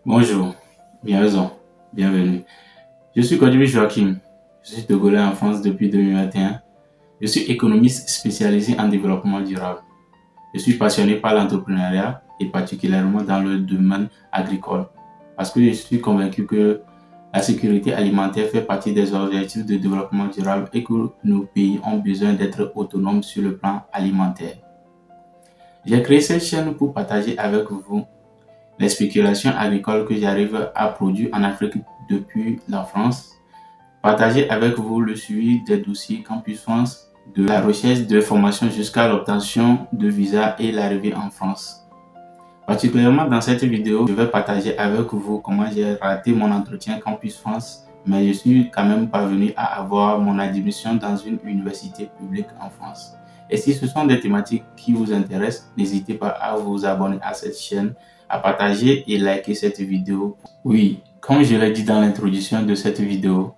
Bonjour, bien raison, bienvenue. Je suis Kodjibi Joachim, je suis togolais en France depuis 2021. Je suis économiste spécialisé en développement durable. Je suis passionné par l'entrepreneuriat et particulièrement dans le domaine agricole parce que je suis convaincu que la sécurité alimentaire fait partie des objectifs de développement durable et que nos pays ont besoin d'être autonomes sur le plan alimentaire. J'ai créé cette chaîne pour partager avec vous les spéculations agricoles que j'arrive à produire en Afrique depuis la France, partager avec vous le suivi des dossiers Campus France, de la recherche de formation jusqu'à l'obtention de visa et l'arrivée en France. Particulièrement dans cette vidéo, je vais partager avec vous comment j'ai raté mon entretien Campus France, mais je suis quand même parvenu à avoir mon admission dans une université publique en France. Et si ce sont des thématiques qui vous intéressent, n'hésitez pas à vous abonner à cette chaîne, à partager et liker cette vidéo. Oui, comme je l'ai dit dans l'introduction de cette vidéo,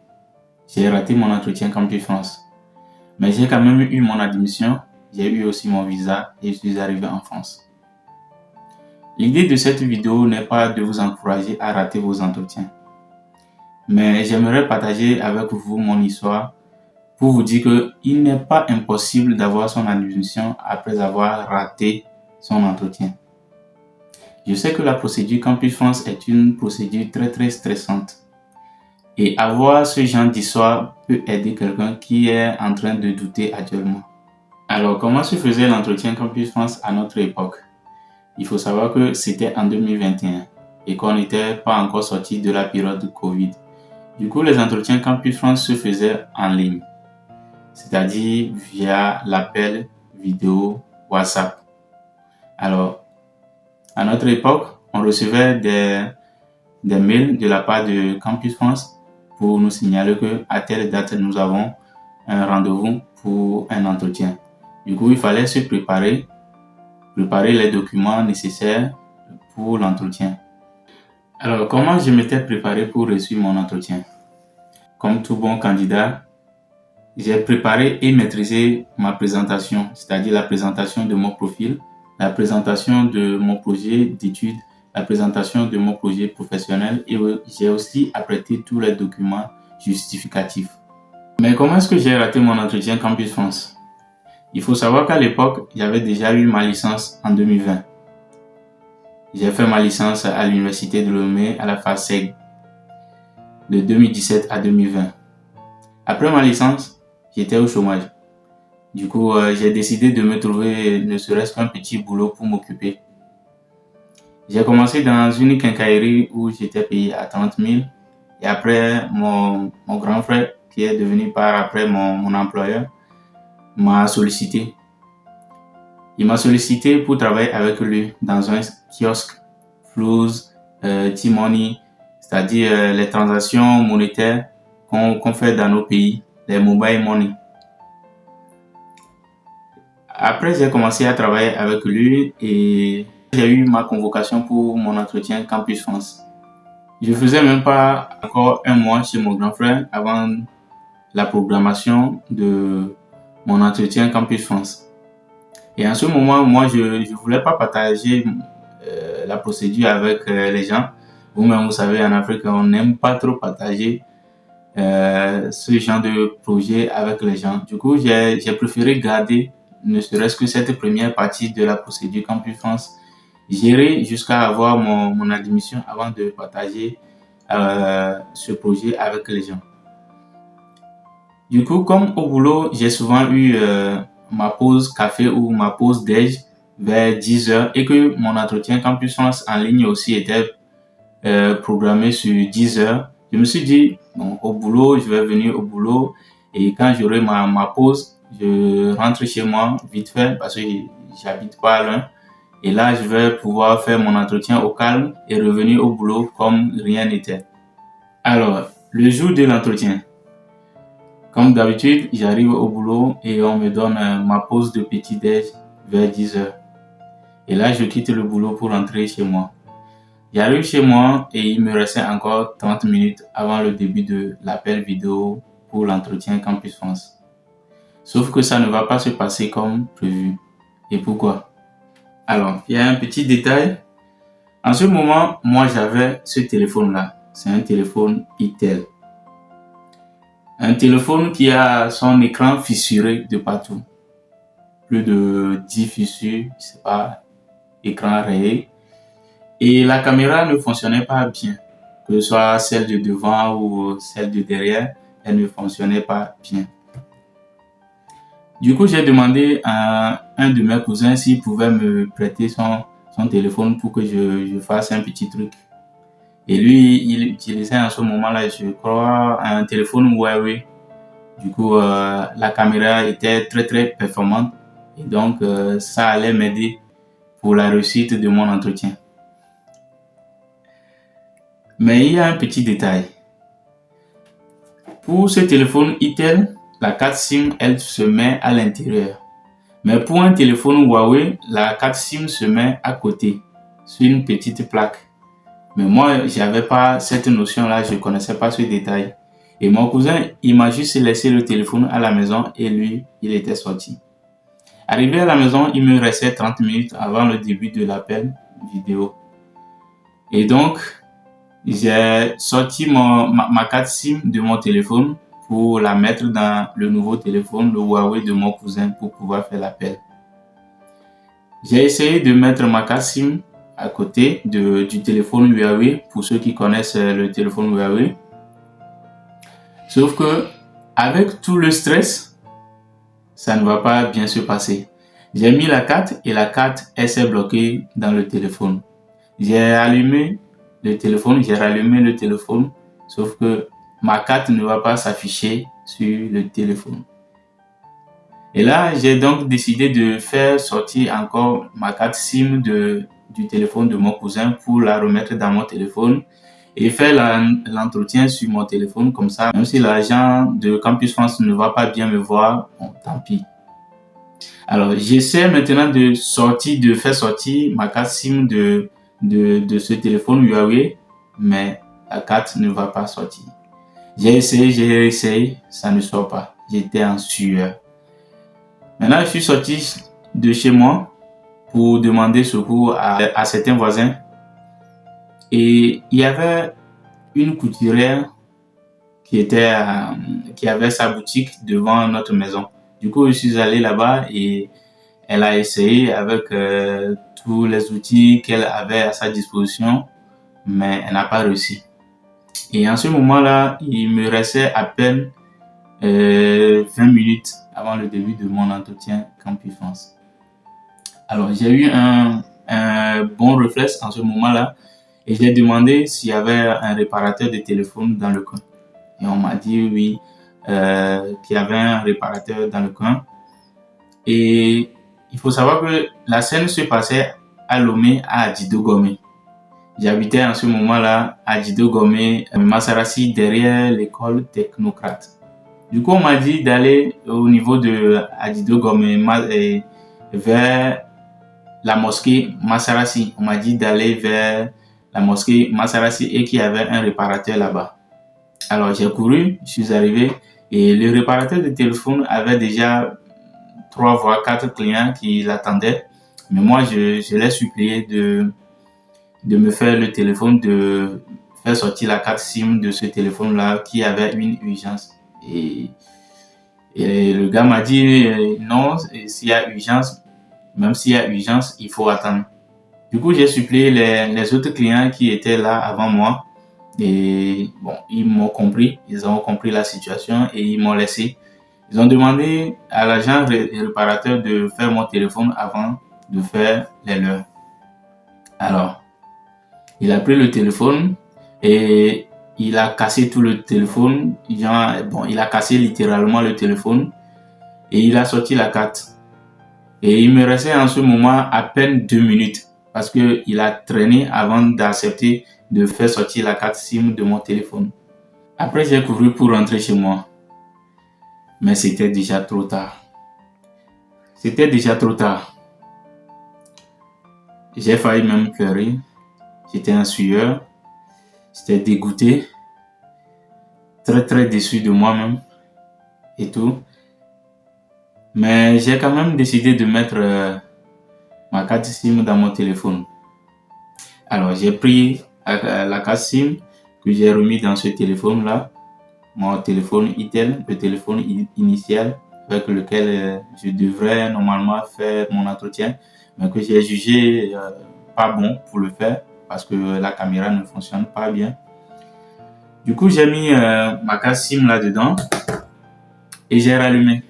j'ai raté mon entretien Campus France. Mais j'ai quand même eu mon admission, j'ai eu aussi mon visa et je suis arrivé en France. L'idée de cette vidéo n'est pas de vous encourager à rater vos entretiens. Mais j'aimerais partager avec vous mon histoire pour vous dire qu'il n'est pas impossible d'avoir son admission après avoir raté son entretien. Je sais que la procédure Campus France est une procédure très stressante. Et avoir ce genre d'histoire peut aider quelqu'un qui est en train de douter actuellement. Alors, comment se faisait l'entretien Campus France à notre époque? Il faut savoir que c'était en 2021 et qu'on n'était pas encore sorti de la période de Covid. Du coup, les entretiens Campus France se faisaient en ligne, c'est-à-dire via l'appel vidéo WhatsApp. Alors, à notre époque, on recevait des mails de la part de Campus France pour nous signaler qu'à telle date, nous avons un rendez-vous pour un entretien. Du coup, il fallait se préparer les documents nécessaires pour l'entretien. Alors, comment je m'étais préparé pour réussir mon entretien? Comme tout bon candidat, j'ai préparé et maîtrisé ma présentation, c'est-à-dire la présentation de mon profil, la présentation de mon projet d'études, la présentation de mon projet professionnel et j'ai aussi apprêté tous les documents justificatifs. Mais comment est-ce que j'ai raté mon entretien Campus France? Il faut savoir qu'à l'époque, j'avais déjà eu ma licence en 2020. J'ai fait ma licence à l'université de Lomé à la FASEG de 2017 à 2020. Après ma licence, j'étais au chômage. Du coup, j'ai décidé de me trouver ne serait-ce qu'un petit boulot pour m'occuper. J'ai commencé dans une quincaillerie où j'étais payé à 30 000. Et après, mon grand frère, qui est devenu par après mon employeur, m'a sollicité. Il m'a sollicité pour travailler avec lui dans un kiosque, Flows, T-Money, c'est-à-dire les transactions monétaires qu'on fait dans nos pays, les mobile money. Après, j'ai commencé à travailler avec lui et j'ai eu ma convocation pour mon entretien Campus France. Je faisais même pas encore un mois chez mon grand frère avant la programmation de mon entretien Campus France. Et en ce moment, moi, je ne voulais pas partager la procédure avec les gens. Vous-même, vous savez, en Afrique, on n'aime pas trop partager ce genre de projet avec les gens. Du coup, j'ai préféré garder ne serait-ce que cette première partie de la procédure Campus France, gérer jusqu'à avoir mon admission avant de partager ce projet avec les gens. Du coup, comme au boulot, j'ai souvent eu ma pause café ou ma pause déj vers 10h et que mon entretien Campus France en ligne aussi était programmé sur 10h. Je me suis dit, bon, au boulot, je vais venir au boulot et quand j'aurai ma pause, je rentre chez moi vite fait parce que j'habite pas loin. Et là, je vais pouvoir faire mon entretien au calme et revenir au boulot comme rien n'était. Alors, le jour de l'entretien, comme d'habitude, j'arrive au boulot et on me donne ma pause de petit-déj vers 10h. Et là, je quitte le boulot pour rentrer chez moi. J'arrive chez moi et il me restait encore 30 minutes avant le début de l'appel vidéo pour l'entretien Campus France. Sauf que ça ne va pas se passer comme prévu. Et pourquoi? Alors, il y a un petit détail. En ce moment, moi j'avais ce téléphone-là. C'est un téléphone Itel. Un téléphone qui a son écran fissuré de partout. Plus de 10 fissures, je sais pas, écran rayé. Et la caméra ne fonctionnait pas bien. Que ce soit celle de devant ou celle de derrière, elle ne fonctionnait pas bien. Du coup, j'ai demandé à un de mes cousins s'il pouvait me prêter son téléphone pour que je fasse un petit truc. Et lui, il utilisait en ce moment-là, je crois, un téléphone Huawei. Du coup, la caméra était très très performante et donc ça allait m'aider pour la réussite de mon entretien. Mais il y a un petit détail. Pour ce téléphone Itel, la carte SIM, elle se met à l'intérieur. Mais pour un téléphone Huawei, la carte SIM se met à côté, sur une petite plaque. Mais moi, j'avais pas cette notion-là, je connaissais pas ce détail. Et mon cousin, il m'a juste laissé le téléphone à la maison et lui, il était sorti. Arrivé à la maison, il me restait 30 minutes avant le début de l'appel vidéo. Et donc, j'ai sorti ma carte SIM de mon téléphone pour la mettre dans le nouveau téléphone, le Huawei de mon cousin, pour pouvoir faire l'appel. J'ai essayé de mettre ma carte SIM à côté du téléphone Huawei, pour ceux qui connaissent le téléphone Huawei. Sauf que, avec tout le stress, ça ne va pas bien se passer. J'ai mis la carte et la carte, elle s'est bloquée dans le téléphone. J'ai allumé le téléphone, j'ai rallumé le téléphone, sauf que ma carte ne va pas s'afficher sur le téléphone. Et là, j'ai donc décidé de faire sortir encore ma carte SIM du téléphone de mon cousin pour la remettre dans mon téléphone et faire l'entretien sur mon téléphone comme ça. Même si l'agent de Campus France ne va pas bien me voir, bon, tant pis. Alors, j'essaie maintenant de faire sortir ma carte SIM de ce téléphone Huawei, mais la carte ne va pas sortir. J'ai essayé, ça ne sort pas. J'étais en sueur. Maintenant, je suis sorti de chez moi pour demander secours à certains voisins. Et il y avait une couturière qui avait sa boutique devant notre maison. Du coup, je suis allé là-bas et elle a essayé avec tous les outils qu'elle avait à sa disposition, mais elle n'a pas réussi. Et en ce moment-là, il me restait à peine 20 minutes avant le début de mon entretien Campus France. Alors, j'ai eu un bon réflexe en ce moment-là et j'ai demandé s'il y avait un réparateur de téléphone dans le coin. Et on m'a dit oui, qu'il y avait un réparateur dans le coin. Et il faut savoir que la scène se passait à Lomé, à Adjido Gomé. J'habitais en ce moment-là à Adjido Gomé, Massarassi, derrière l'école technocrate. Du coup, on m'a dit d'aller au niveau de Adjido Gomé, vers la mosquée Massarassi. On m'a dit d'aller vers la mosquée Massarassi et qu'il y avait un réparateur là-bas. Alors, j'ai couru, je suis arrivé et le réparateur de téléphone avait déjà 3 voire 4 clients qui l'attendaient. Mais moi, je l'ai supplié de me faire le téléphone, de faire sortir la carte SIM de ce téléphone-là qui avait une urgence. Et le gars m'a dit non, s'il y a urgence, même s'il y a urgence, il faut attendre. Du coup, j'ai supplié les autres clients qui étaient là avant moi. Et bon, ils m'ont compris, ils ont compris la situation et ils m'ont laissé. Ils ont demandé à l'agent réparateur de faire mon téléphone avant de faire les leurs. Alors, il a pris le téléphone et il a cassé tout le téléphone. Il a cassé littéralement le téléphone et il a sorti la carte. Et il me restait en ce moment à peine 2 minutes parce qu'il a traîné avant d'accepter de faire sortir la carte SIM de mon téléphone. Après, j'ai couru pour rentrer chez moi. Mais c'était déjà trop tard. C'était déjà trop tard. J'ai failli même pleurer. J'étais en sueur. J'étais dégoûté. Très très déçu de moi-même. Et tout. Mais j'ai quand même décidé de mettre ma carte SIM dans mon téléphone. Alors, j'ai pris la carte SIM que j'ai remis dans ce téléphone-là, mon téléphone Itel, le téléphone initial avec lequel je devrais normalement faire mon entretien, mais que j'ai jugé pas bon pour le faire parce que la caméra ne fonctionne pas bien. Du coup, j'ai mis ma carte SIM là-dedans et j'ai rallumé.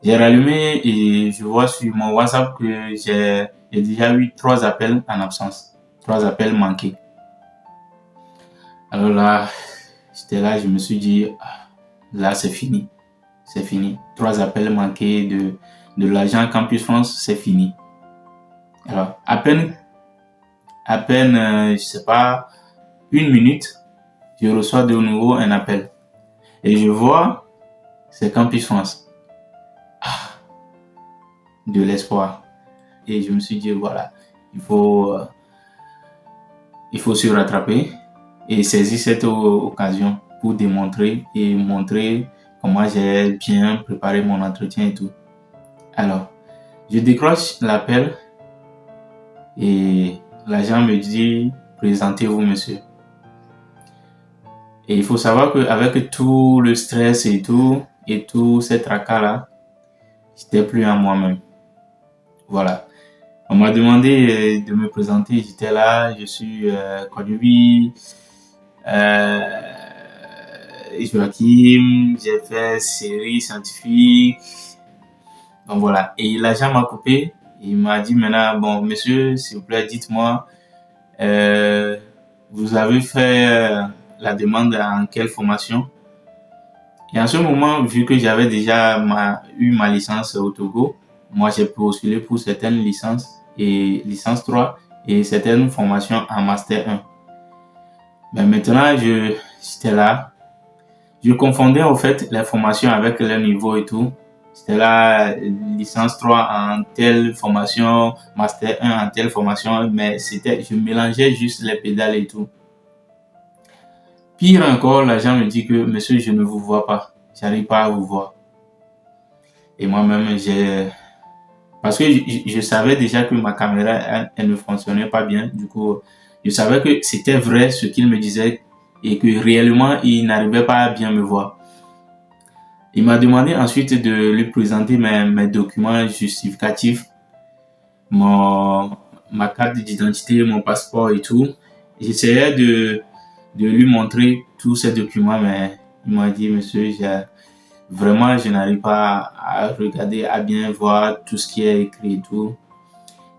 J'ai rallumé et je vois sur mon WhatsApp que j'ai déjà eu 3 appels en absence, 3 appels manqués. Alors là, j'étais là, je me suis dit, ah, là c'est fini, c'est fini. 3 appels manqués de l'agent Campus France, c'est fini. Alors, à peine, je sais pas, 1 minute, je reçois de nouveau un appel. Et je vois, c'est Campus France. Ah, de l'espoir. Et je me suis dit, voilà, il faut se rattraper et saisir cette occasion pour démontrer et montrer comment j'ai bien préparé mon entretien et tout. Alors, je décroche l'appel et l'agent me dit, présentez-vous, monsieur. Et il faut savoir qu'avec tout le stress et tout ces tracas-là, j'étais plus à moi-même. Voilà. On m'a demandé de me présenter, j'étais là, je suis Kwajubi, Joachim, j'ai fait série scientifique. Donc voilà. Et l'agent m'a coupé. Il m'a dit maintenant, bon, monsieur, s'il vous plaît, dites-moi, vous avez fait la demande en quelle formation? Et en ce moment, vu que j'avais déjà eu ma licence au Togo, moi j'ai postulé pour certaines licences et licence 3 et certaines formations en master 1. Mais maintenant, j'étais là. Je confondais en fait les formations avec le niveau et tout. C'était là, licence 3 en telle formation, master 1 en telle formation, mais je mélangeais juste les pédales et tout. Pire encore, l'agent me dit que, monsieur, je ne vous vois pas. J'arrive pas à vous voir. Et moi-même, parce que je savais déjà que ma caméra, elle ne fonctionnait pas bien. Du coup, je savais que c'était vrai ce qu'il me disait et que réellement, il n'arrivait pas à bien me voir. Il m'a demandé ensuite de lui présenter mes documents justificatifs, ma carte d'identité, mon passeport et tout. J'essayais de lui montrer tous ces documents, mais il m'a dit, monsieur, vraiment, je n'arrive pas à regarder, à bien voir tout ce qui est écrit et tout.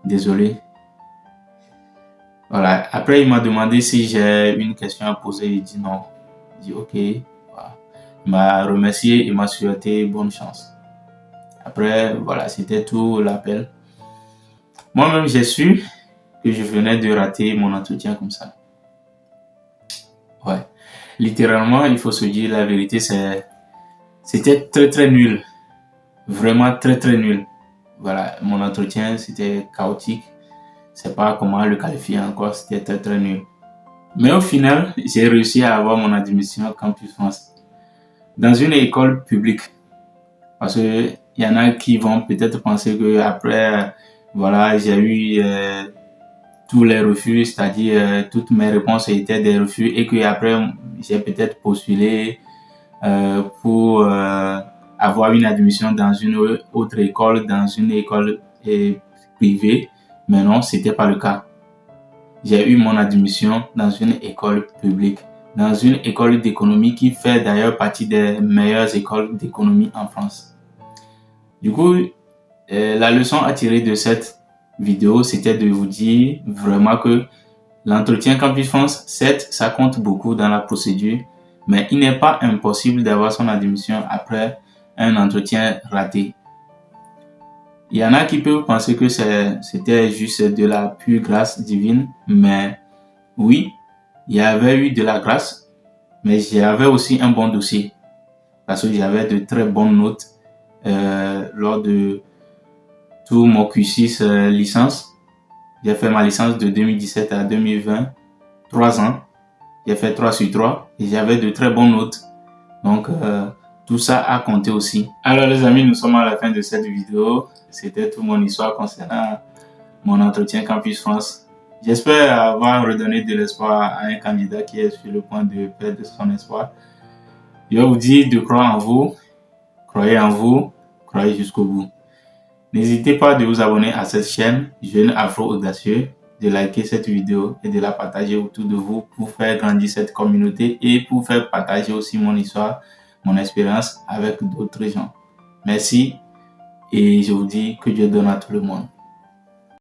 Désolé. Voilà. Après, il m'a demandé si j'ai une question à poser. Il dit non. Il dit ok. Voilà. Il m'a remercié et m'a souhaité bonne chance. Après, voilà, c'était tout l'appel. Moi-même, j'ai su que je venais de rater mon entretien comme ça. Ouais. Littéralement, il faut se dire la vérité, c'était très très nul. Vraiment très très nul. Voilà, mon entretien, c'était chaotique. Je sais pas comment le qualifier encore, c'était très très nul. Mais au final, j'ai réussi à avoir mon admission à Campus France dans une école publique. Parce que il y en a qui vont peut-être penser que après, voilà, j'ai eu tous les refus, c'est-à-dire toutes mes réponses étaient des refus et que après j'ai peut-être postulé pour avoir une admission dans une autre école, dans une école privée. Mais non, c'était pas le cas. J'ai eu mon admission dans une école publique, dans une école d'économie qui fait d'ailleurs partie des meilleures écoles d'économie en France. Du coup, la leçon à tirer de cette vidéo, c'était de vous dire vraiment que l'entretien Campus France, certes, ça compte beaucoup dans la procédure, mais il n'est pas impossible d'avoir son admission après un entretien raté. Il y en a qui peuvent penser que c'était juste de la pure grâce divine, mais oui, il y avait eu de la grâce, mais j'avais aussi un bon dossier parce que j'avais de très bonnes notes lors de tout mon cursus licence. J'ai fait ma licence de 2017 à 2020, 3 ans. J'ai fait 3 sur 3 et j'avais de très bonnes notes. Donc, tout ça a compté aussi. Alors les amis, nous sommes à la fin de cette vidéo. C'était toute mon histoire concernant mon entretien Campus France. J'espère avoir redonné de l'espoir à un candidat qui est sur le point de perdre son espoir. Je vais vous dire de croire en vous, croyez jusqu'au bout. N'hésitez pas de vous abonner à cette chaîne Jeune Afro Audacieux, de liker cette vidéo et de la partager autour de vous pour faire grandir cette communauté et pour faire partager aussi mon histoire, mon expérience avec d'autres gens. Merci et je vous dis que Dieu donne à tout le monde.